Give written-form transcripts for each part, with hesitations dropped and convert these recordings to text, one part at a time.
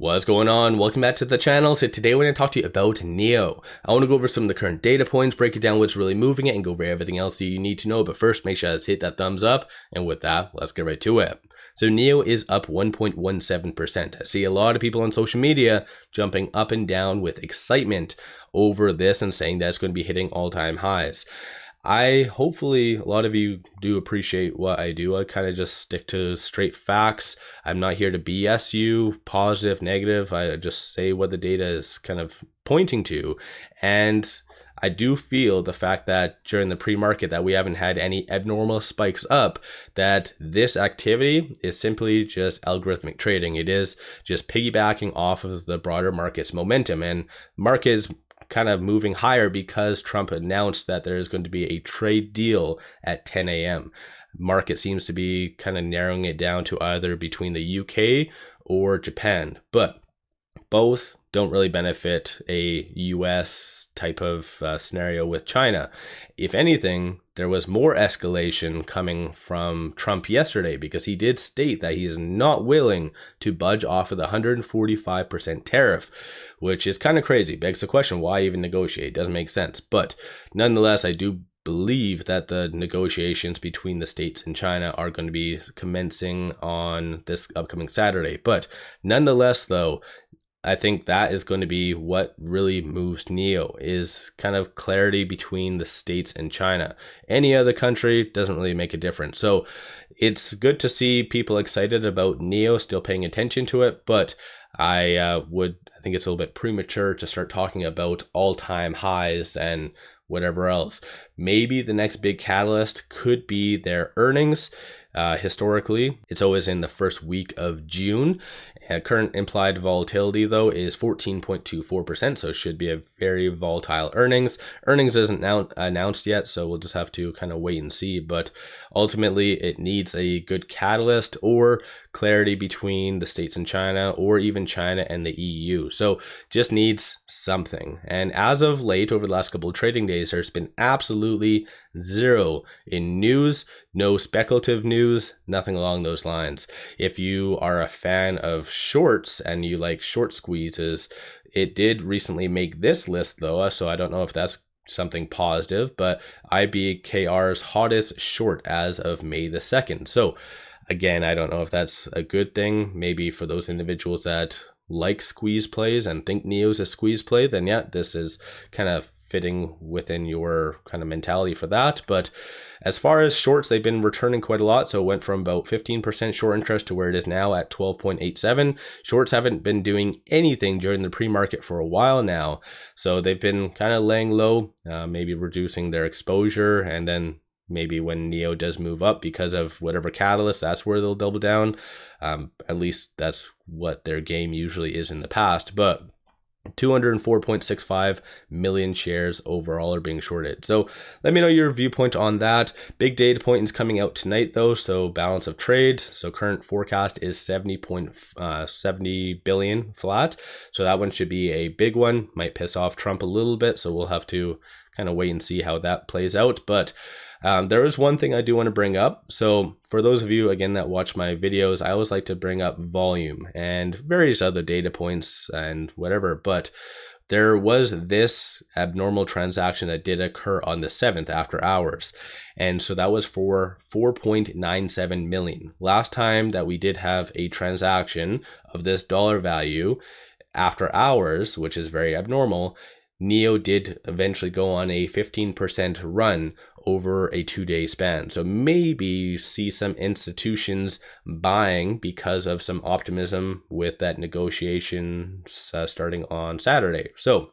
What's going on? Welcome back to the channel. So today we're going to talk to you about NIO. I want to go over some of the current data points, break it down what's really moving it, and go over everything else that you need to know. But first, make sure to hit that thumbs up. And with that, let's get right to it. So NIO is up 1.17%. I see a lot of people on social media jumping up and down with excitement over this and saying that it's going to be hitting all-time highs. Hopefully a lot of you do appreciate what I do. I kind of just stick to straight facts. I'm not here to BS you, positive, negative. I just say what the data is kind of pointing to. And I do feel the fact that during the pre-market that we haven't had any abnormal spikes up, that this activity is simply just algorithmic trading. It is just piggybacking off of the broader market's momentum, and markets kind of moving higher because Trump announced that there is going to be a trade deal at 10 a.m. Market seems to be kind of narrowing it down to either between the UK or Japan, but both don't really benefit a US type of scenario with China. If anything, there was more escalation coming from Trump yesterday because he did state that he is not willing to budge off of the 145% tariff, which is kind of crazy. Begs the question, why even negotiate? Doesn't make sense. But nonetheless, I do believe that the negotiations between the states and China are going to be commencing on this upcoming Saturday. But nonetheless, though, I think that is going to be what really moves NIO, is kind of clarity between the states and China. Any other country doesn't really make a difference. So it's good to see people excited about NIO, still paying attention to it, but I think it's a little bit premature to start talking about all-time highs and whatever else. Maybe the next big catalyst could be their earnings. Historically, it's always in the first week of June. Current implied volatility, though, is 14.24%, so it should be a very volatile earnings. Earnings isn't announced yet, so we'll just have to kind of wait and see. But ultimately, it needs a good catalyst or clarity between the states and China, or even China and the EU. So just needs something. And as of late, over the last couple of trading days, there's been absolutely zero in news, no speculative news, nothing along those lines. If you are a fan of shorts and you like short squeezes, it did recently make this list though, so I don't know if that's something positive, but IBKR's hottest short as of May the 2nd. So again, I don't know if that's a good thing. Maybe for those individuals that like squeeze plays and think NIO's a squeeze play, then yeah, this is kind of fitting within your kind of mentality for that. But as far as shorts, they've been returning quite a lot. So it went from about 15% short interest to where it is now at 12.87. Shorts haven't been doing anything during the pre-market for a while now. So they've been kind of laying low, maybe reducing their exposure, and then maybe when NIO does move up because of whatever catalyst, that's where they'll double down. At least that's what their game usually is in the past. But 204.65 million shares overall are being shorted. So let me know your viewpoint on that. Big data point is coming out tonight though, so balance of trade. So current forecast is 70 billion flat. So that one should be a big one. Might piss off Trump a little bit, so we'll have to kind of wait and see how that plays out. But there is one thing I do want to bring up. So for those of you, again, that watch my videos, I always like to bring up volume and various other data points and whatever. But there was this abnormal transaction that did occur on the 7th after hours. And so that was for 4.97 million. Last time that we did have a transaction of this dollar value after hours, which is very abnormal, NIO did eventually go on a 15% run over a 2-day span. So maybe you see some institutions buying because of some optimism with that negotiation starting on Saturday. So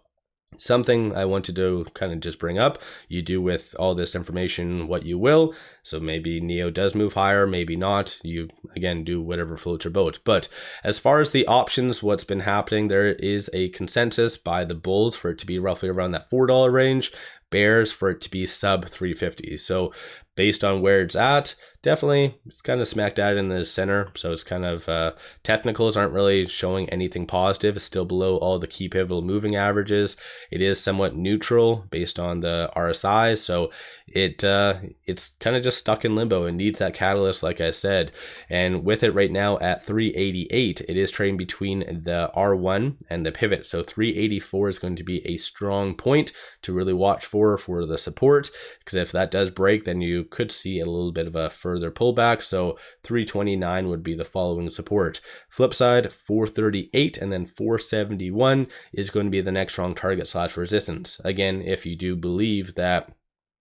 something I wanted to kind of just bring up. You do with all this information what you will. So maybe NIO does move higher, maybe not. You, again, do whatever floats your boat. But as far as the options, what's been happening, there is a consensus by the bulls for it to be roughly around that $4 range. Bears for it to be sub 350. So based on where it's at, definitely it's kind of smack dab in the center. So it's kind of technicals aren't really showing anything positive. It's still below all the key pivotal moving averages. It is somewhat neutral based on the RSI. So it's kind of just stuck in limbo and needs that catalyst, like I said. And with it right now at 388, it is trading between the R1 and the pivot. So 384 is going to be a strong point to really watch for the support, because if that does break, then you could see a little bit of a further pullback. So 329 would be the following support. Flip side, 438 and then 471 is going to be the next strong target / resistance. Again, if you do believe that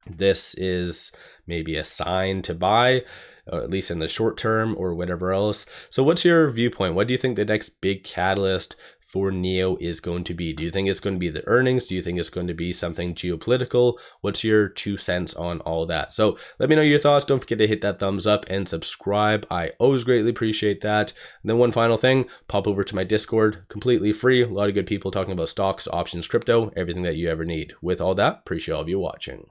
this is maybe a sign to buy, or at least in the short term or whatever else. So what's your viewpoint? What do you think the next big catalyst for NIO is going to be? Do you think it's going to be the earnings? Do you think it's going to be something geopolitical? What's your 2 cents on all that? So let me know your thoughts. Don't forget to hit that thumbs up and subscribe. I always greatly appreciate that. And then one final thing, pop over to my Discord, completely free. A lot of good people talking about stocks, options, crypto, everything that you ever need. With all that, appreciate all of you watching.